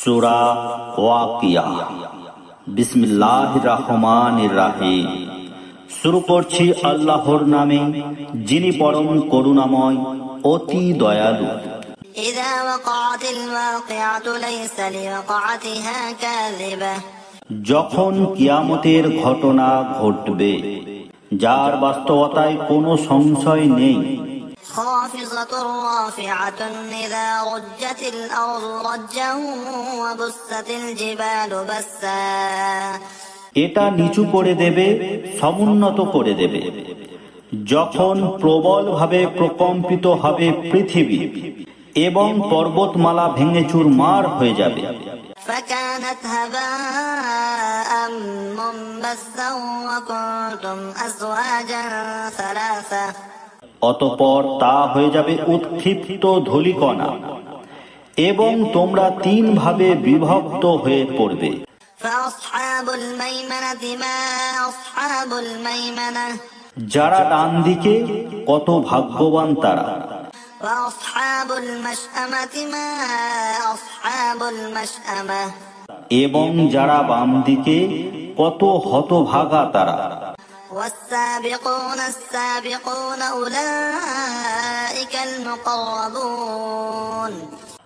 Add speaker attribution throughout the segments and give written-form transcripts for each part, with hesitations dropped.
Speaker 1: সূরা ওয়াকিয়া। বিসমিল্লাহির রহমানির রহিম। শুরু করছি আল্লাহর নামে, যিনি পরম করুণাময়, অতি দয়ালু।
Speaker 2: إذا وقعت الواقعة ليس لوقعتها كاذبة।
Speaker 1: যখন কিয়ামতের ঘটনা ঘটবে, যার বাস্তবতায় কোনো সংশয় নেই।
Speaker 2: خافضة رافعة إذا رجت الأرض رجا وبست الجبال بسا।
Speaker 1: এটা নিচু করে দেবে, সমুন্নত করে দেবে, যখন প্রবলভাবে প্রকম্পিত হবে পৃথিবী এবং পর্বতমালা ভেঙে চুরমার হয়ে যাবে।
Speaker 2: فكانت هباء منبثا وكنتم أزواجا ثلاثة।
Speaker 1: অতঃপর তা হয়ে যাবে উৎক্ষিপ্ত ধূলিকণা এবং তোমরা তিন ভাবে বিভক্ত হয়ে পড়বে।
Speaker 2: فأصحاب الميمنة ما أصحاب الميمنة।
Speaker 1: যারা ডান দিকে, কত ভাগ্যবান তারা।
Speaker 2: وأصحاب المشأمة ما أصحاب المشأمة।
Speaker 1: এবং যারা বাম দিকে, কত হতভাগা তারা।
Speaker 2: والسابقون السابقون أولئك المقربون।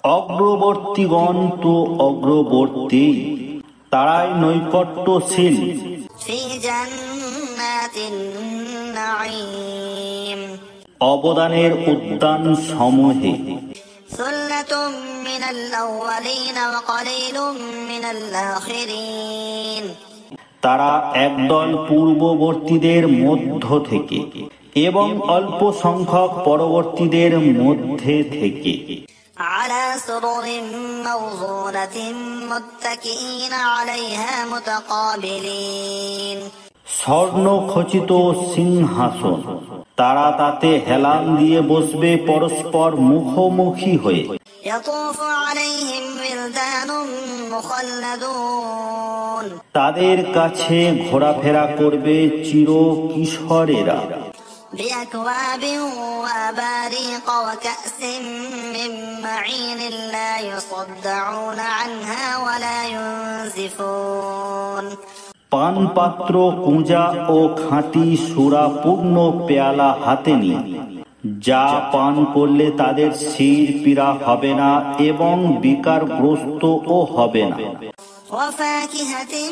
Speaker 1: অগ্রবর্তীগণ তো অগ্রবর্তী, তারাই নৈকট্যশীল।
Speaker 2: في جنات النعيم।
Speaker 1: অবদানের উদ্যান সমূহে।
Speaker 2: ثلة من الأولين وقليل من الآخرين।
Speaker 1: তারা একদল পূর্ববর্তীদের মধ্য থেকে এবং অল্প সংখ্যক পরবর্তীদের মধ্যে থেকে।
Speaker 2: على سرر موضونة متكئين عليها متقابلين।
Speaker 1: স্বর্ণ খচিত সিংহাসন, তারা তাতে হেলান দিয়ে বসবে পরস্পর মুখোমুখি হয়ে।
Speaker 2: يطوف عليهم ولدان مخلدون।
Speaker 1: তাদের কাছে ঘোরাফেরা করবে চির কিশোরেরা।
Speaker 2: بأكواب وأباريق وكأس من معين لا يصدعون عنها ولا ينزفون।
Speaker 1: পানপাত্র, কুঁজা ও খাঁটি সুরাপূর্ণ পেয়ালা হাতে নিয়ে, যা পান করলে তাদের শির পীড়া হবে না এবং বিকারগ্রস্তও হবে না।
Speaker 2: وفاكهة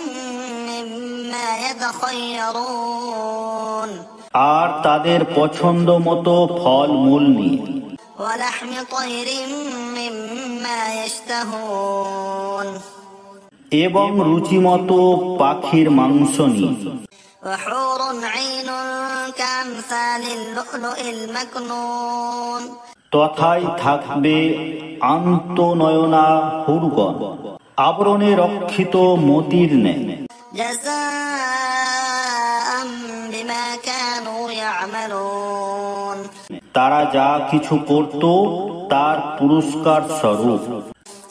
Speaker 2: مما يتخيرون।
Speaker 1: আর তাদের পছন্দ মতো ফল মূল নিয়ে।
Speaker 2: ولحم طير مما يشتهون।
Speaker 1: এবং রুচিমতো পাখির মাংস নিয়ে।
Speaker 2: وحور عين كأمثال اللؤلؤ المكنون।
Speaker 1: তথায় থাকবে আন্তঃনয়না হুরগণ, আবরণে রক্ষিত মতির ন্যায়।
Speaker 2: جزاء بما كانوا يعملون।
Speaker 1: তারা যা কিছু করত তার পুরস্কার স্বরূপ।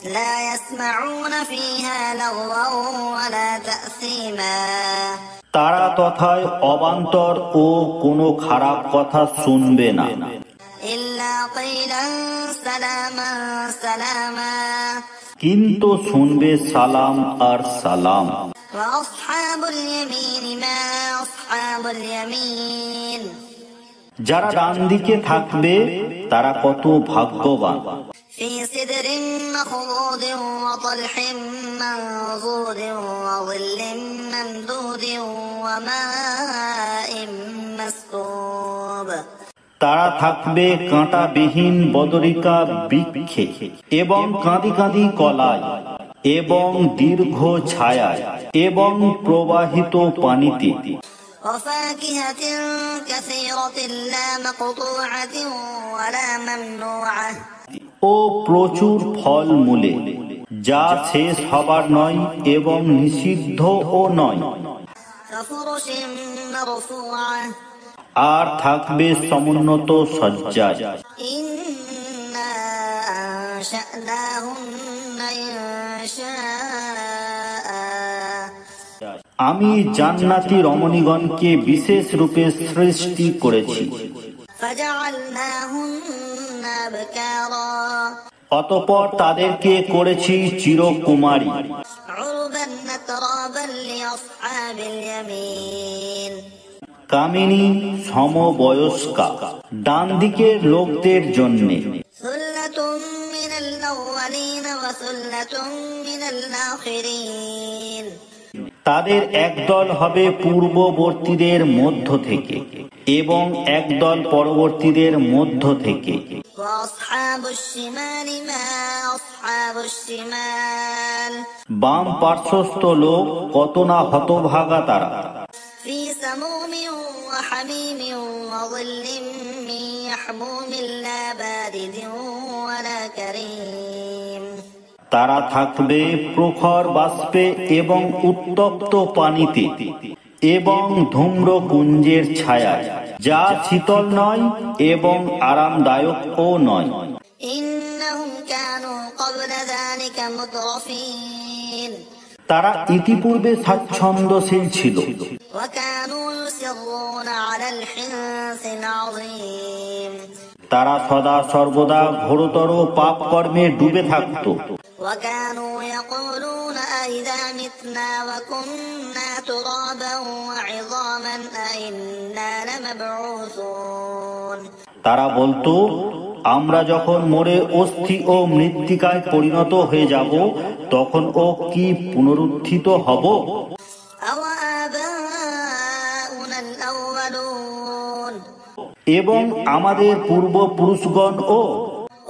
Speaker 2: لا يسمعون فيها لغوا ولا تأثيما।
Speaker 1: তারা তথায় অবান্তর ও কোনো খারাপ কথা শুনবে না।
Speaker 2: إلا قيلا سلاما سلاما।
Speaker 1: কিন্তু শুনবে সালাম আর সালাম।
Speaker 2: وأصحاب اليمين ما أصحاب اليمين।
Speaker 1: যারা ডান দিকে থাকবে তারা কত ভাগ্যবান।
Speaker 2: في سدر مخضود وطلح منضود وظل ممدود وماء مسكوب।
Speaker 1: তারা থাকবে কাঁটাবিহীন বদরিকা বৃক্ষে এবং কাঁদি কাঁদি কলায় এবং দীর্ঘ ছায়ায় এবং প্রবাহিত পানিতে।
Speaker 2: وفاكهة كثيرة لا مقطوعة ولا ممنوعة।
Speaker 1: ও প্রচুর ফল মূলে, যা শেষ হবার নয় এবং নিষিদ্ধ ও নয়।
Speaker 2: كفرش مرفوعة।
Speaker 1: আর থাকবে সমুন্নত সজ্জায়।
Speaker 2: إنا أنشأناهن إنشاء।
Speaker 1: আমি জান্নাতি রমণীগণকে বিশেষ রূপে সৃষ্টি করেছি।
Speaker 2: فجعلناهن أبكارا।
Speaker 1: অতঃপর তাদেরকে করেছি চিরকুমারী,
Speaker 2: عربا أترابا لأصحاب اليمين
Speaker 1: কামিনী সমবয়স্কা ডান দিকের লোকদের জন্যে।
Speaker 2: ثلة من الأولين وثلة من الآخرين
Speaker 1: তাদের একদল হবে পূর্ববর্তীদের মধ্য থেকে এবং একদল পরবর্তীদের মধ্য থেকে।
Speaker 2: وأصحاب الشمال ما أصحاب الشمال
Speaker 1: বাম পার্শ্বস্থ লোক কত না হতভাগা তারা।
Speaker 2: في سموم وحميم وظل من يحموم لا بارد ولا كريم
Speaker 1: তারা থাকবে প্রখর বাষ্পে এবং উত্তপ্ত পানিতে এবং ধূম্রকুঞ্জের ছায়ায়, যা শীতল নয় এবং আরামদায়কও নয়।
Speaker 2: إنهم كانوا قبل ذلك مترفين
Speaker 1: তারা ইতিপূর্বে স্বাচ্ছন্দ্যশীল ছিল
Speaker 2: وكانوا يصرون على الحنث العظيم
Speaker 1: তারা সদা সর্বদা ঘোরতর পাপ কর্মে ডুবে থাকত।
Speaker 2: وكانوا يقولون أئذا متنا وكنا ترابا وعظاما أئنا لمبعوثون
Speaker 1: তারা বলতো, আমরা যখন মরে অস্থি ও মৃত্তিকায় পরিণত হয়ে যাব তখন ও কি পুনরুত্থিত হব?
Speaker 2: أوآباؤنا الأولون
Speaker 1: এবং আমাদের পূর্বপুরুষগণ ও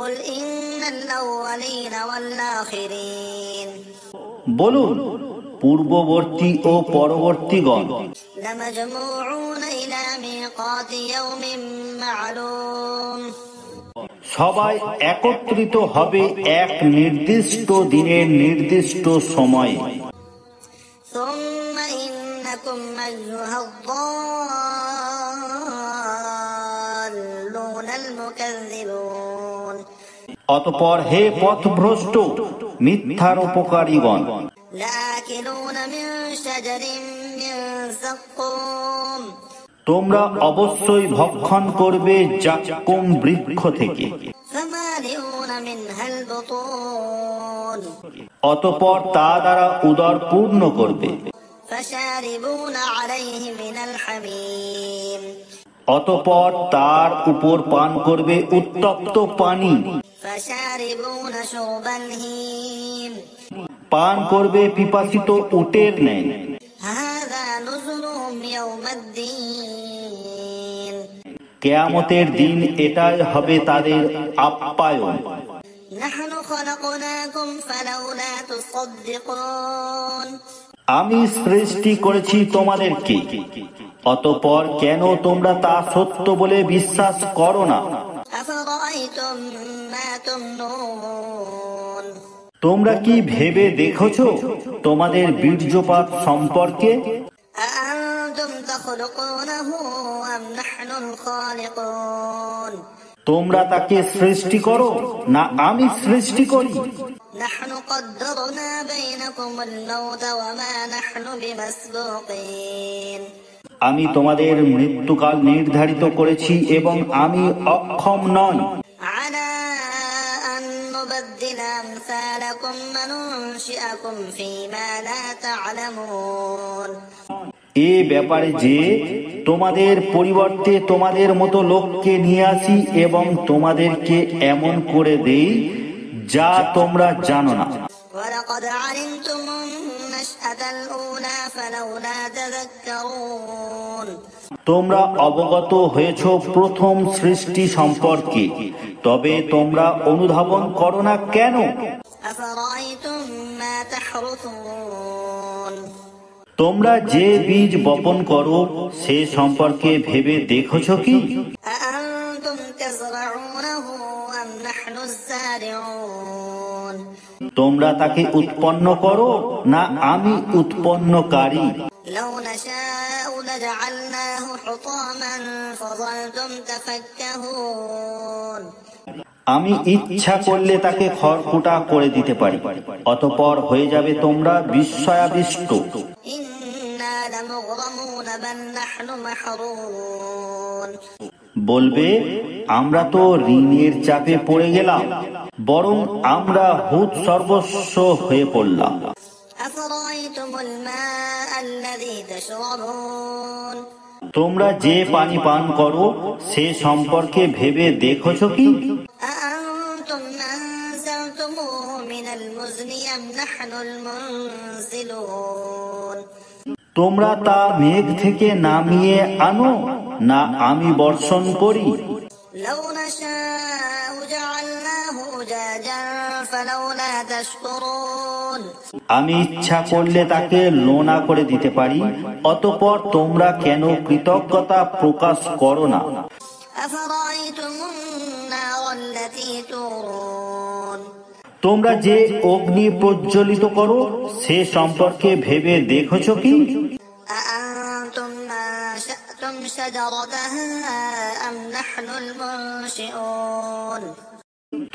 Speaker 2: قل إن الأولين والآخرين
Speaker 1: বলুন, পূর্ববর্তী ও পরবর্তীগণ
Speaker 2: لمجموعون إلى ميقات يوم معلوم
Speaker 1: সবাই একত্রিত হবে এক নির্দিষ্ট দিনের নির্দিষ্ট সময়ে।
Speaker 2: ثم إنكم أيها الضالون المكذبون
Speaker 1: অতঃপর হে পথভ্রষ্ট মিথ্যারোপকারীগণ,
Speaker 2: لآكلون من شجر من زقوم
Speaker 1: তোমরা অবশ্যই ভক্ষণ করবে জাক্কুম বৃক্ষ থেকে।
Speaker 2: فمالئون منها البطون
Speaker 1: অতঃপর তা দ্বারা উদর পূর্ণ করবে।
Speaker 2: فشاربون عليه من الحميم
Speaker 1: অতঃপর তার উপর পান করবে উত্তপ্ত পানি।
Speaker 2: فشاربون شرب الهيم
Speaker 1: পান করবে পিপাসিত উটের ন্যায়।
Speaker 2: هذا نزلهم يوم الدين
Speaker 1: কেয়ামতের দিন এটাই হবে তাদের আপ্যায়ন।
Speaker 2: نحن خلقناكم فلولا تصدقون
Speaker 1: আমি সৃষ্টি করেছি তোমাদেরকে, অতঃপর কেন তোমরা তা সত্য বলে বিশ্বাস করো না?
Speaker 2: أفرأيتم ما تمنون
Speaker 1: তোমরা কি ভেবে দেখেছো তোমাদের বীর্যপাত সম্পর্কে?
Speaker 2: أأنتم تخلقونه أم نحن الخالقون
Speaker 1: তোমরা তাকে সৃষ্টি করো না আমি সৃষ্টি করি?
Speaker 2: نحن قدرنا بينكم الموت وما نحن بمسبوقين
Speaker 1: আমি তোমাদের মৃত্যুকাল নির্ধারিত করেছি এবং আমি অক্ষম নই
Speaker 2: على أن نبدل أمثالكم وننشئكم فيما لا تعلمون
Speaker 1: এ ব্যাপারে যে তোমাদের পরিবর্তে তোমাদের মতো লোককে নিয়ে আসি এবং তোমাদেরকে এমন করে দেই যা তোমরা জানো না।
Speaker 2: ولقد علمتم النشأة الأولى فلولا تذكرون
Speaker 1: তোমরা অবগত হয়েছ প্রথম সৃষ্টি সম্পর্কে, তবে তোমরা অনুধাবন করো না কেন?
Speaker 2: أفرأيتم ما تحرثون
Speaker 1: তোমরা যে বীজ বপন করো সে সম্পর্কে ভেবে দেখেছ কি?
Speaker 2: أأنتم تزرعونه أم نحن الزارعون
Speaker 1: তোমরা তাকে উৎপন্ন করো না আমি উৎপন্নকারী?
Speaker 2: لو نشاء لجعلناه حطاما فظلتم تفكهون
Speaker 1: আমি ইচ্ছা করলে তাকে খড়কুটা করে দিতে পারি, অতঃপর হয়ে যাবে তোমরা বিস্ময়াবিষ্ট।
Speaker 2: إنا لمغرمون بل نحن محرومون
Speaker 1: বলবে, আমরা তো ঋণের চাপে পড়ে গেলাম, বরং আমরা হুত সর্বস্ব হয়ে পড়লাম।
Speaker 2: أفرأيتم الماء الذي تشربون
Speaker 1: তোমরা যে পানি পান করো সে সম্পর্কে ভেবে দেখেছ কি?
Speaker 2: أأنتم أنزلتموه من المزن أم نحن المنزلون
Speaker 1: তোমরা তা মেঘ থেকে নামিয়ে আনো না আমি বর্ষণ করি?
Speaker 2: لو نشاء جعلناه أجاجا فلولا تشكرون
Speaker 1: আমি ইচ্ছা করলে তাকে লোনা করে দিতে পারি, অতঃপর তোমরা কেন কৃতজ্ঞতা প্রকাশ করো না?
Speaker 2: أفرأيتم النار التي تورون
Speaker 1: তোমরা যে অগ্নি প্রজ্বলিত করো সে সম্পর্কে ভেবে দেখেছ কি?
Speaker 2: أأنتم أنشأتم شجرتها أم نحن المنشئون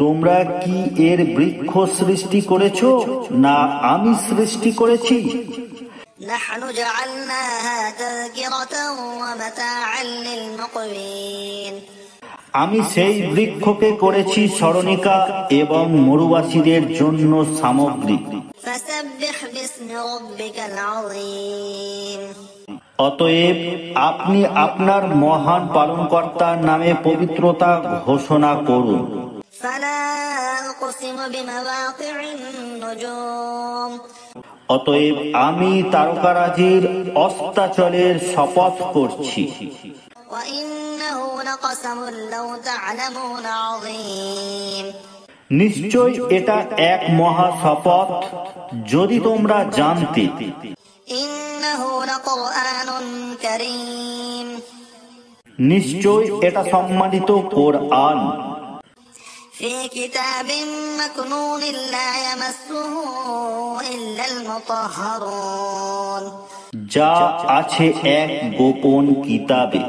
Speaker 1: তোমরা কি এর বৃক্ষ সৃষ্টি করেছ না আমি সৃষ্টি করেছি?
Speaker 2: نحن جعلناها تذكرة ومتاعا للمقوين
Speaker 1: আমি সেই বৃক্ষকে করেছি স্মরণিকা এবং মরুবাসীদের জন্য সামগ্রী।
Speaker 2: فسبح باسم ربك العظيم
Speaker 1: অতএব আপনি আপনার মহান পালনকর্তার নামে পবিত্রতা ঘোষণা করুন।
Speaker 2: فلا أقسم بمواقع النجوم
Speaker 1: অতএব আমি তারকারাজির অস্তাচলের শপথ করছি।
Speaker 2: وإنه لقسم لو تعلمون عظيم
Speaker 1: নিশ্চয় এটা এক মহা শপথ, যদি তোমরা জানতে।
Speaker 2: إنه لقرآن كريم
Speaker 1: নিশ্চয় এটা সম্মানিত কোরআন।
Speaker 2: في كتاب مكنون لا يمسه إلا المطهرون
Speaker 1: যা আছে এক গোপন কিতাবে,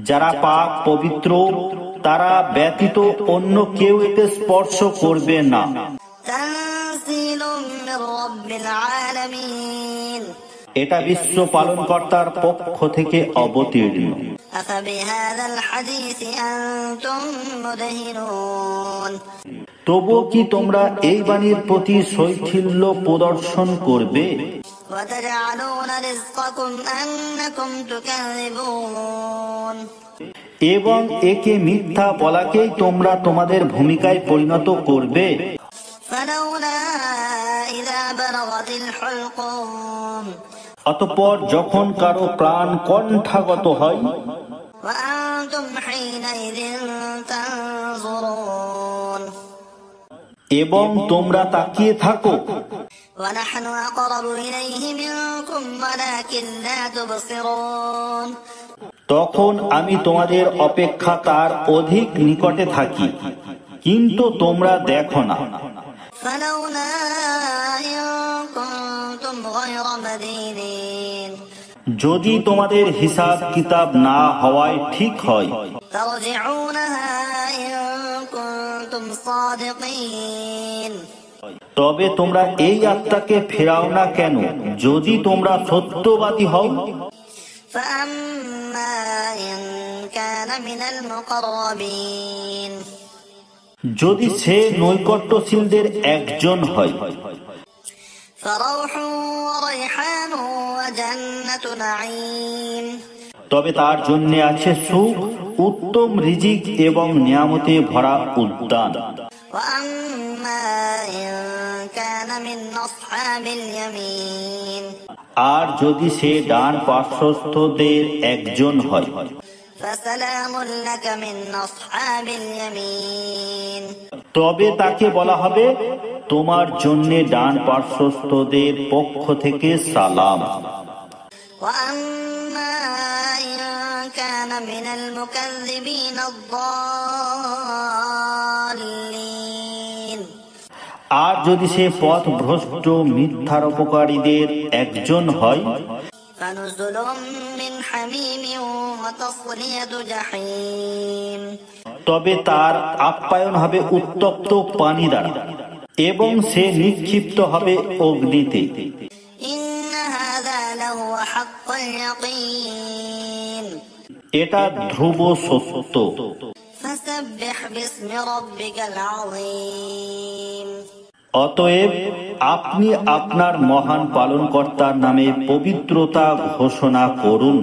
Speaker 1: যারা পাক পবিত্র তারা ব্যতীত অন্য কেউ এতে স্পর্শ করবে না।
Speaker 2: تنزيل من رب العالمين
Speaker 1: এটা বিশ্ব পালনকর্তার পক্ষ থেকে অবতীর্ণ।
Speaker 2: أفبهذا الحديث أنتم مدهنون
Speaker 1: তবুও কি তোমরা এই বাণীর প্রতি শৈথিল্য প্রদর্শন করবে?
Speaker 2: وتجعلون رزقكم أنكم تكذبون
Speaker 1: এবং একে মিথ্যা বলাকেই তোমরা তোমাদের ভূমিকায় পরিণত করবে।
Speaker 2: فلولا إذا بلغت الحلقوم
Speaker 1: অতঃপর যখন কারো প্রাণ কণ্ঠাগত হয়,
Speaker 2: وأنتم حينئذ تنظرون
Speaker 1: এবং তোমরা তাকিয়ে থাকো,
Speaker 2: ونحن أقرب إليه منكم ولكن لا تبصرون
Speaker 1: তখন আমি তোমাদের অপেক্ষা তার অধিক নিকটে থাকি, কিন্তু তোমরা দেখো না।
Speaker 2: فلولا إن كنتم غير مدينين
Speaker 1: যদি তোমাদের হিসাব কিতাব না হওয়ায় ঠিক হয়,
Speaker 2: ترجعونها إن كنتم صادقين
Speaker 1: তবে তোমরা এই আত্মাকে ফেরাও না কেন যদি তোমরা সত্যবাদী হও?
Speaker 2: فأما إن كان من المقربين
Speaker 1: যদি সে নৈকট্যশীলদের একজন হয়,
Speaker 2: فروح وريحان وجنة نعيم
Speaker 1: তবে তার জন্য আছে সুখ, উত্তম রিজিক এবং নিয়ামতে ভরা উদ্যান।
Speaker 2: وأما إن كان من أصحاب اليمين
Speaker 1: আর যদি সে ডান পার্শ্বস্থদের একজন হয়,
Speaker 2: فسلام لك من أصحاب اليمين
Speaker 1: তবে তাকে বলা হবে, তোমার জন্য ডান পার্শ্বস্থদের পক্ষ থেকে সালাম।
Speaker 2: وأما إن كان من المكذبين الضالين
Speaker 1: আর যদি সে পথভ্রষ্ট মিথ্যারোপকারীদের একজন হয়,
Speaker 2: فنزل من حميم وتصلية جحيم
Speaker 1: তবে তার আপ্যায়ন হবে উত্তপ্ত পানি দ্বারা এবং সে নিক্ষিপ্ত হবে অগ্নিতে।
Speaker 2: إن هذا لهو حق اليقين
Speaker 1: এটা ধ্রুব সত্য।
Speaker 2: فسبح باسم ربك العظيم
Speaker 1: অতএব আপনি আপনার মহান পালনকর্তার নামে পবিত্রতা ঘোষণা করুন।